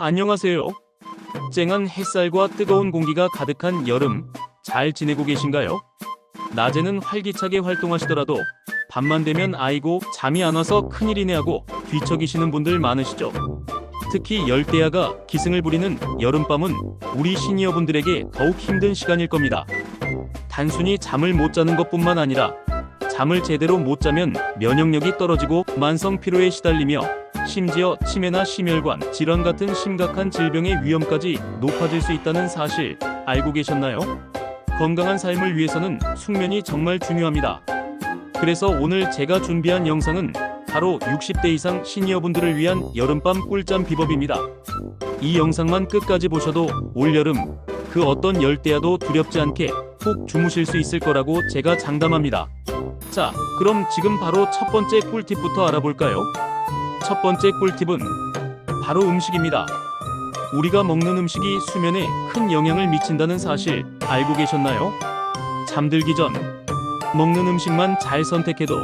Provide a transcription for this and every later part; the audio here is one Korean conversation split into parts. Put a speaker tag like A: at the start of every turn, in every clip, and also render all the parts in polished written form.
A: 안녕하세요. 쨍한 햇살과 뜨거운 공기가 가득한 여름, 잘 지내고 계신가요? 낮에는 활기차게 활동하시더라도 밤만 되면 아이고 잠이 안 와서 큰일이네 하고 뒤척이시는 분들 많으시죠? 특히 열대야가 기승을 부리는 여름밤은 우리 시니어분들에게 더욱 힘든 시간일 겁니다. 단순히 잠을 못 자는 것뿐만 아니라 잠을 제대로 못 자면 면역력이 떨어지고 만성 피로에 시달리며 심지어 치매나 심혈관 질환 같은 심각한 질병의 위험까지 높아질 수 있다는 사실 알고 계셨나요? 건강한 삶을 위해서는 숙면이 정말 중요합니다. 그래서 오늘 제가 준비한 영상은 바로 60대 이상 시니어분들을 위한 여름밤 꿀잠 비법입니다. 이 영상만 끝까지 보셔도 올여름 그 어떤 열대야도 두렵지 않게 푹 주무실 수 있을 거라고 제가 장담합니다. 자, 그럼 지금 바로 첫 번째 꿀팁부터 알아볼까요? 첫 번째 꿀팁은 바로 음식입니다. 우리가 먹는 음식이 수면에 큰 영향을 미친다는 사실 알고 계셨나요? 잠들기 전 먹는 음식만 잘 선택해도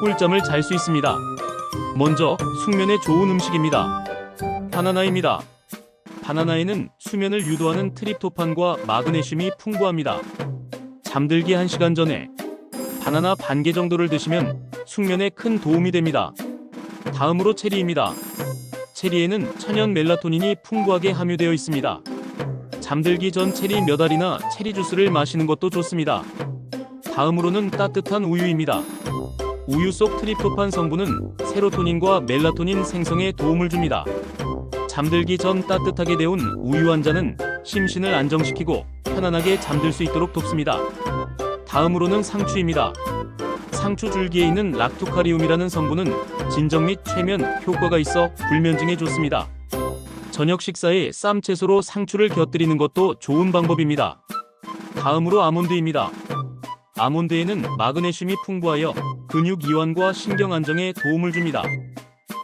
A: 꿀잠을 잘 수 있습니다. 먼저 숙면에 좋은 음식입니다. 바나나입니다. 바나나에는 수면을 유도하는 트립토판과 마그네슘이 풍부합니다. 잠들기 1시간 전에 바나나 반 개 정도를 드시면 숙면에 큰 도움이 됩니다. 다음으로 체리입니다. 체리에는 천연 멜라토닌이 풍부하게 함유되어 있습니다. 잠들기 전 체리 몇 알이나 체리 주스를 마시는 것도 좋습니다. 다음으로는 따뜻한 우유입니다. 우유 속 트립토판 성분은 세로토닌과 멜라토닌 생성에 도움을 줍니다. 잠들기 전 따뜻하게 데운 우유 한 잔은 심신을 안정시키고 편안하게 잠들 수 있도록 돕습니다. 다음으로는 상추입니다. 상추 줄기에 있는 락토카리움이라는 성분은 진정 및 최면 효과가 있어 불면증에 좋습니다. 저녁 식사에 쌈 채소로 상추를 곁들이는 것도 좋은 방법입니다. 다음으로 아몬드입니다. 아몬드에는 마그네슘이 풍부하여 근육 이완과 신경 안정에 도움을 줍니다.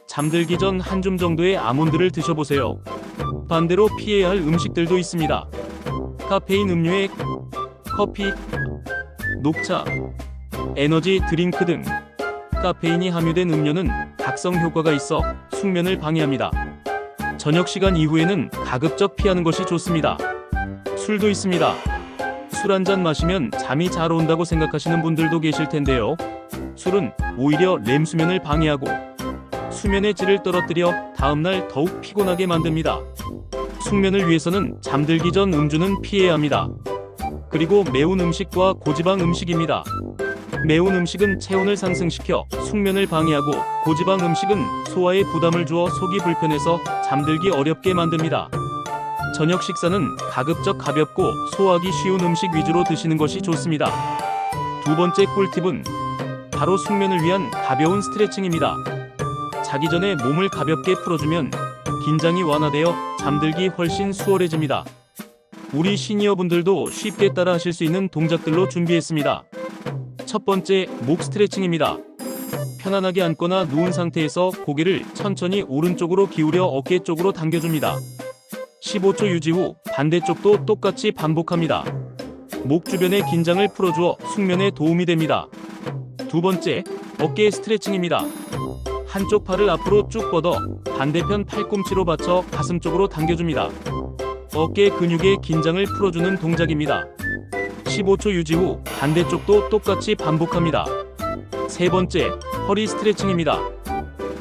A: 잠들기 전 한 줌 정도의 아몬드를 드셔보세요. 반대로 피해야 할 음식들도 있습니다. 카페인 음료에 커피, 녹차, 에너지 드링크 등 카페인이 함유된 음료는 각성 효과가 있어 숙면을 방해합니다. 저녁 시간 이후에는 가급적 피하는 것이 좋습니다. 술도 있습니다. 술 한 잔 마시면 잠이 잘 온다고 생각하시는 분들도 계실 텐데요. 술은 오히려 렘 수면을 방해하고 수면의 질을 떨어뜨려 다음날 더욱 피곤하게 만듭니다. 숙면을 위해서는 잠들기 전 음주는 피해야 합니다. 그리고 매운 음식과 고지방 음식입니다. 매운 음식은 체온을 상승시켜 숙면을 방해하고 고지방 음식은 소화에 부담을 주어 속이 불편해서 잠들기 어렵게 만듭니다. 저녁 식사는 가급적 가볍고 소화하기 쉬운 음식 위주로 드시는 것이 좋습니다. 두 번째 꿀팁은 바로 숙면을 위한 가벼운 스트레칭입니다. 자기 전에 몸을 가볍게 풀어주면 긴장이 완화되어 잠들기 훨씬 수월해집니다. 우리 시니어분들도 쉽게 따라 하실 수 있는 동작들로 준비했습니다. 첫 번째, 목 스트레칭입니다. 편안하게 앉거나 누운 상태에서 고개를 천천히 오른쪽으로 기울여 어깨 쪽으로 당겨줍니다. 15초 유지 후 반대쪽도 똑같이 반복합니다. 목 주변의 긴장을 풀어주어 숙면에 도움이 됩니다. 두 번째, 어깨 스트레칭입니다. 한쪽 팔을 앞으로 쭉 뻗어 반대편 팔꿈치로 받쳐 가슴 쪽으로 당겨줍니다. 어깨 근육의 긴장을 풀어주는 동작입니다. 15초 유지 후 반대쪽도 똑같이 반복합니다. 세 번째, 허리 스트레칭입니다.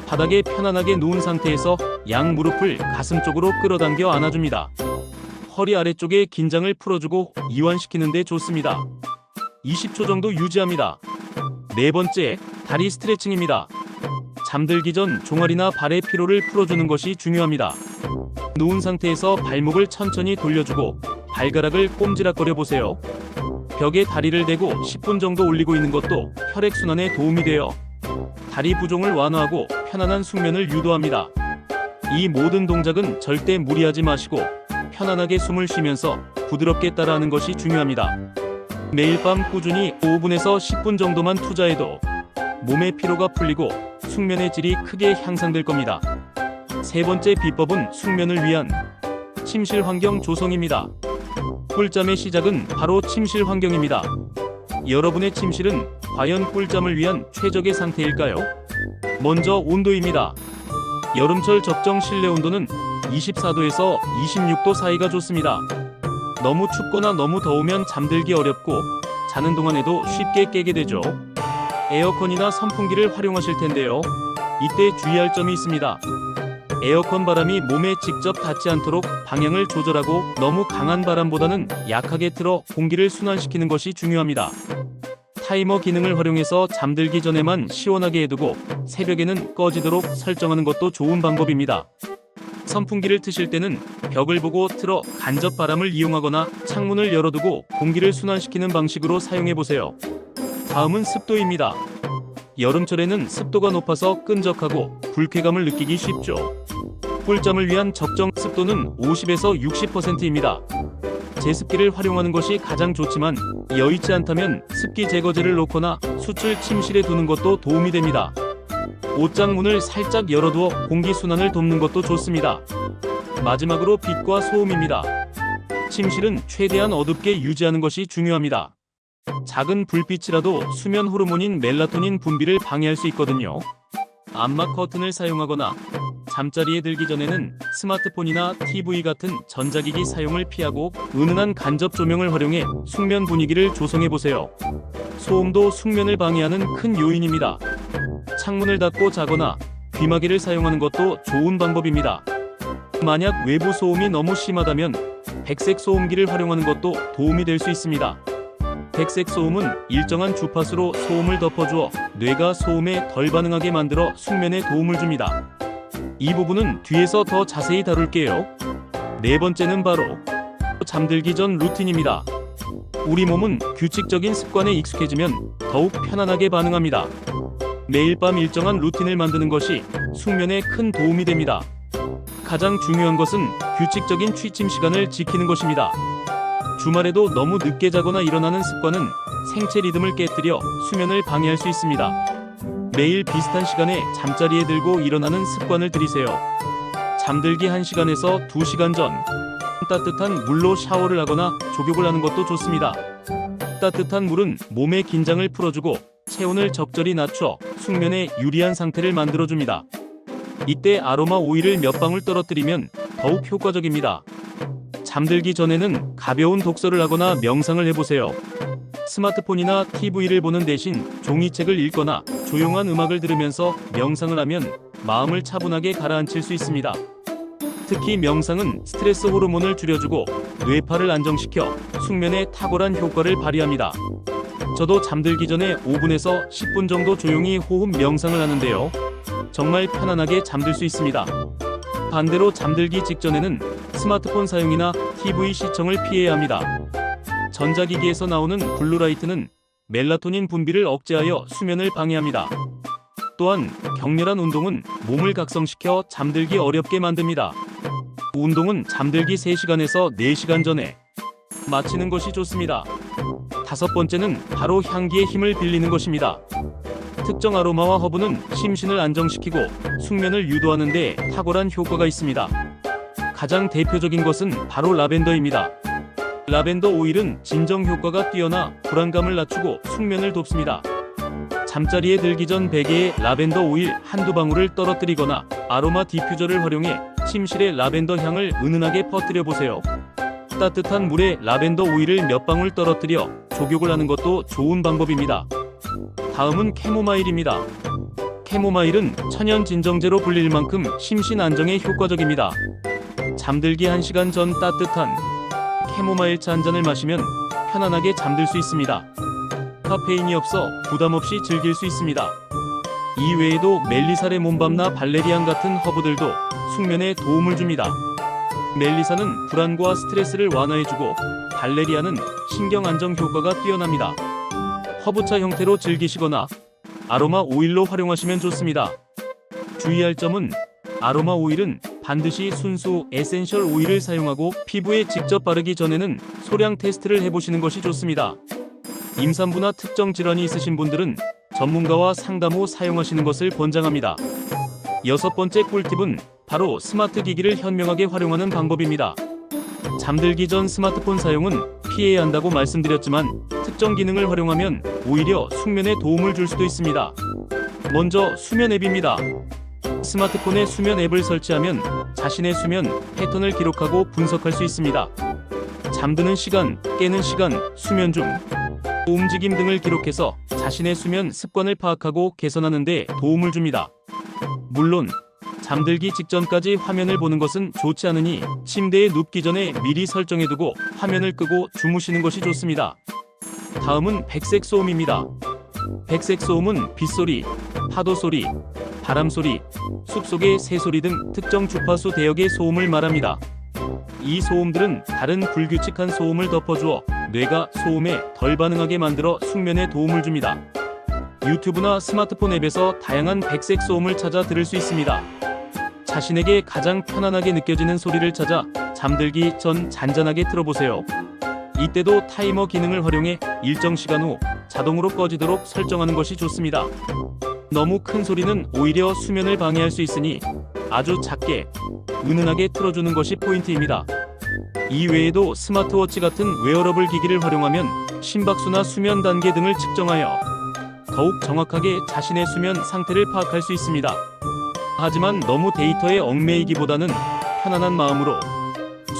A: 바닥에 편안하게 누운 상태에서 양 무릎을 가슴 쪽으로 끌어당겨 안아줍니다. 허리 아래쪽의 긴장을 풀어주고 이완시키는 데 좋습니다. 20초 정도 유지합니다. 네 번째, 다리 스트레칭입니다. 잠들기 전 종아리나 발의 피로를 풀어주는 것이 중요합니다. 누운 상태에서 발목을 천천히 돌려주고 발가락을 꼼지락거려 보세요. 벽에 다리를 대고 10분 정도 올리고 있는 것도 혈액순환에 도움이 되어 다리 부종을 완화하고 편안한 숙면을 유도합니다. 이 모든 동작은 절대 무리하지 마시고 편안하게 숨을 쉬면서 부드럽게 따라하는 것이 중요합니다. 매일 밤 꾸준히 5분에서 10분 정도만 투자해도 몸의 피로가 풀리고 숙면의 질이 크게 향상될 겁니다. 세 번째 비법은 숙면을 위한 침실 환경 조성입니다. 꿀잠의 시작은 바로 침실 환경입니다. 여러분의 침실은 과연 꿀잠을 위한 최적의 상태일까요? 먼저 온도입니다. 여름철 적정 실내 온도는 24도에서 26도 사이가 좋습니다. 너무 춥거나 너무 더우면 잠들기 어렵고 자는 동안에도 쉽게 깨게 되죠. 에어컨이나 선풍기를 활용하실 텐데요. 이때 주의할 점이 있습니다. 에어컨 바람이 몸에 직접 닿지 않도록 방향을 조절하고 너무 강한 바람보다는 약하게 틀어 공기를 순환시키는 것이 중요합니다. 타이머 기능을 활용해서 잠들기 전에만 시원하게 해두고 새벽에는 꺼지도록 설정하는 것도 좋은 방법입니다. 선풍기를 트실 때는 벽을 보고 틀어 간접 바람을 이용하거나 창문을 열어두고 공기를 순환시키는 방식으로 사용해보세요. 다음은 습도입니다. 여름철에는 습도가 높아서 끈적하고 불쾌감을 느끼기 쉽죠. 꿀잠을 위한 적정 습도는 50에서 60%입니다. 제습기를 활용하는 것이 가장 좋지만 여의치 않다면 습기 제거제를 놓거나 수출 침실에 두는 것도 도움이 됩니다. 옷장 문을 살짝 열어두어 공기 순환을 돕는 것도 좋습니다. 마지막으로 빛과 소음입니다. 침실은 최대한 어둡게 유지하는 것이 중요합니다. 작은 불빛이라도 수면 호르몬인 멜라토닌 분비를 방해할 수 있거든요. 암막 커튼을 사용하거나 잠자리에 들기 전에는 스마트폰이나 TV 같은 전자기기 사용을 피하고 은은한 간접 조명을 활용해 숙면 분위기를 조성해보세요. 소음도 숙면을 방해하는 큰 요인입니다. 창문을 닫고 자거나 귀마개를 사용하는 것도 좋은 방법입니다. 만약 외부 소음이 너무 심하다면 백색 소음기를 활용하는 것도 도움이 될 수 있습니다. 백색 소음은 일정한 주파수로 소음을 덮어주어 뇌가 소음에 덜 반응하게 만들어 숙면에 도움을 줍니다. 이 부분은 뒤에서 더 자세히 다룰게요. 네 번째는 바로 잠들기 전 루틴입니다. 우리 몸은 규칙적인 습관에 익숙해지면 더욱 편안하게 반응합니다. 매일 밤 일정한 루틴을 만드는 것이 숙면에 큰 도움이 됩니다. 가장 중요한 것은 규칙적인 취침 시간을 지키는 것입니다. 주말에도 너무 늦게 자거나 일어나는 습관은 생체 리듬을 깨뜨려 수면을 방해할 수 있습니다. 매일 비슷한 시간에 잠자리에 들고 일어나는 습관을 들이세요. 잠들기 1시간에서 2시간 전 따뜻한 물로 샤워를 하거나 족욕을 하는 것도 좋습니다. 따뜻한 물은 몸의 긴장을 풀어주고 체온을 적절히 낮춰 숙면에 유리한 상태를 만들어줍니다. 이때 아로마 오일을 몇 방울 떨어뜨리면 더욱 효과적입니다. 잠들기 전에는 가벼운 독서를 하거나 명상을 해보세요. 스마트폰이나 TV를 보는 대신 종이책을 읽거나 조용한 음악을 들으면서 명상을 하면 마음을 차분하게 가라앉힐 수 있습니다. 특히 명상은 스트레스 호르몬을 줄여주고 뇌파를 안정시켜 숙면에 탁월한 효과를 발휘합니다. 저도 잠들기 전에 5분에서 10분 정도 조용히 호흡 명상을 하는데요. 정말 편안하게 잠들 수 있습니다. 반대로 잠들기 직전에는 스마트폰 사용이나 TV 시청을 피해야 합니다. 전자기기에서 나오는 블루라이트는 멜라토닌 분비를 억제하여 수면을 방해합니다. 또한 격렬한 운동은 몸을 각성시켜 잠들기 어렵게 만듭니다. 운동은 잠들기 3시간에서 4시간 전에 마치는 것이 좋습니다. 다섯 번째는 바로 향기의 힘을 빌리는 것입니다. 특정 아로마와 허브는 심신을 안정시키고 숙면을 유도하는 데 탁월한 효과가 있습니다. 가장 대표적인 것은 바로 라벤더입니다. 라벤더 오일은 진정 효과가 뛰어나 불안감을 낮추고 숙면을 돕습니다. 잠자리에 들기 전 베개에 라벤더 오일 한두 방울을 떨어뜨리거나 아로마 디퓨저를 활용해 침실에 라벤더 향을 은은하게 퍼뜨려 보세요. 따뜻한 물에 라벤더 오일을 몇 방울 떨어뜨려 족욕을 하는 것도 좋은 방법입니다. 다음은 캐모마일입니다. 캐모마일은 천연 진정제로 불릴 만큼 심신 안정에 효과적입니다. 잠들기 1시간 전 따뜻한 캐모마일차 한 잔을 마시면 편안하게 잠들 수 있습니다. 카페인이 없어 부담 없이 즐길 수 있습니다. 이 외에도 멜리사 레몬밤나 발레리안 같은 허브들도 숙면에 도움을 줍니다. 멜리사는 불안과 스트레스를 완화해주고 발레리안은 신경 안정 효과가 뛰어납니다. 허브차 형태로 즐기시거나 아로마 오일로 활용하시면 좋습니다. 주의할 점은 아로마 오일은 반드시 순수 에센셜 오일을 사용하고 피부에 직접 바르기 전에는 소량 테스트를 해보시는 것이 좋습니다. 임산부나 특정 질환이 있으신 분들은 전문가와 상담 후 사용하시는 것을 권장합니다. 여섯 번째 꿀팁은 바로 스마트 기기를 현명하게 활용하는 방법입니다. 잠들기 전 스마트폰 사용은 피해야 한다고 말씀드렸지만 특정 기능을 활용하면 오히려 숙면에 도움을 줄 수도 있습니다. 먼저 수면 앱입니다. 스마트폰에 수면 앱을 설치하면 자신의 수면 패턴을 기록하고 분석할 수 있습니다. 잠드는 시간, 깨는 시간, 수면 중 움직임 등을 기록해서 자신의 수면 습관을 파악하고 개선하는 데 도움을 줍니다. 물론 잠들기 직전까지 화면을 보는 것은 좋지 않으니 침대에 눕기 전에 미리 설정해두고 화면을 끄고 주무시는 것이 좋습니다. 다음은 백색 소음입니다. 백색 소음은 빗소리, 파도소리, 바람소리, 숲속의 새소리 등 특정 주파수 대역의 소음을 말합니다. 이 소음들은 다른 불규칙한 소음을 덮어주어 뇌가 소음에 덜 반응하게 만들어 숙면에 도움을 줍니다. 유튜브나 스마트폰 앱에서 다양한 백색 소음을 찾아 들을 수 있습니다. 자신에게 가장 편안하게 느껴지는 소리를 찾아 잠들기 전 잔잔하게 틀어보세요. 이때도 타이머 기능을 활용해 일정 시간 후 자동으로 꺼지도록 설정하는 것이 좋습니다. 너무 큰 소리는 오히려 수면을 방해할 수 있으니 아주 작게, 은은하게 틀어주는 것이 포인트입니다. 이 외에도 스마트워치 같은 웨어러블 기기를 활용하면 심박수나 수면 단계 등을 측정하여 더욱 정확하게 자신의 수면 상태를 파악할 수 있습니다. 하지만 너무 데이터에 얽매이기보다는 편안한 마음으로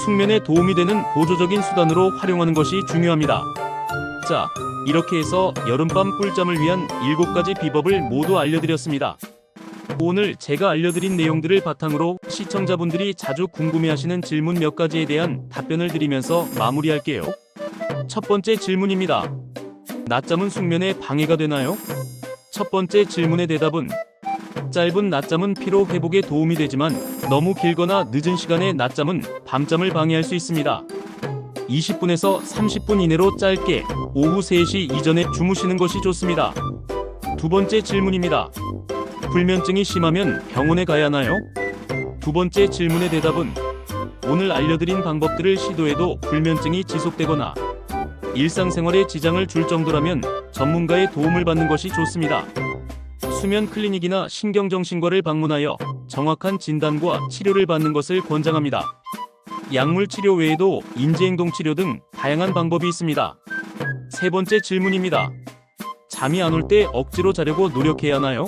A: 숙면에 도움이 되는 보조적인 수단으로 활용하는 것이 중요합니다. 자, 이렇게 해서 여름밤 꿀잠을 위한 7가지 비법을 모두 알려드렸습니다. 오늘 제가 알려드린 내용들을 바탕으로 시청자분들이 자주 궁금해하시는 질문 몇 가지에 대한 답변을 드리면서 마무리할게요. 첫 번째 질문입니다. 낮잠은 숙면에 방해가 되나요? 첫 번째 질문의 대답은 짧은 낮잠은 피로 회복에 도움이 되지만 너무 길거나 늦은 시간의 낮잠은 밤잠을 방해할 수 있습니다. 20분에서 30분 이내로 짧게 오후 3시 이전에 주무시는 것이 좋습니다. 두 번째 질문입니다. 불면증이 심하면 병원에 가야 하나요? 두 번째 질문의 대답은 오늘 알려드린 방법들을 시도해도 불면증이 지속되거나 일상생활에 지장을 줄 정도라면 전문가의 도움을 받는 것이 좋습니다. 수면 클리닉이나 신경정신과를 방문하여 정확한 진단과 치료를 받는 것을 권장합니다. 약물 치료 외에도 인지행동 치료 등 다양한 방법이 있습니다. 세 번째 질문입니다. 잠이 안 올 때 억지로 자려고 노력해야 하나요?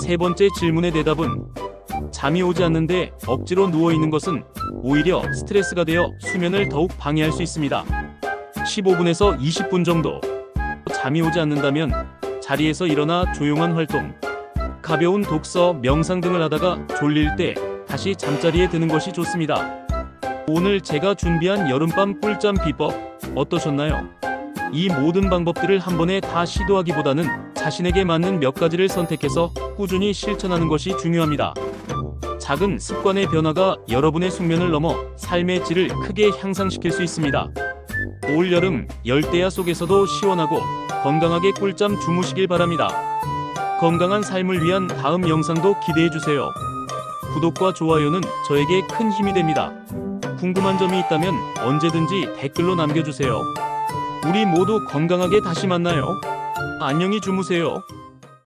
A: 세 번째 질문의 대답은 잠이 오지 않는데 억지로 누워있는 것은 오히려 스트레스가 되어 수면을 더욱 방해할 수 있습니다. 15분에서 20분 정도 잠이 오지 않는다면 자리에서 일어나 조용한 활동, 가벼운 독서, 명상 등을 하다가 졸릴 때 다시 잠자리에 드는 것이 좋습니다. 오늘 제가 준비한 여름밤 꿀잠 비법 어떠셨나요? 이 모든 방법들을 한 번에 다 시도하기보다는 자신에게 맞는 몇 가지를 선택해서 꾸준히 실천하는 것이 중요합니다. 작은 습관의 변화가 여러분의 숙면을 넘어 삶의 질을 크게 향상시킬 수 있습니다. 올 여름 열대야 속에서도 시원하고 건강하게 꿀잠 주무시길 바랍니다. 건강한 삶을 위한 다음 영상도 기대해주세요. 구독과 좋아요는 저에게 큰 힘이 됩니다. 궁금한 점이 있다면 언제든지 댓글로 남겨주세요. 우리 모두 건강하게 다시 만나요. 안녕히 주무세요.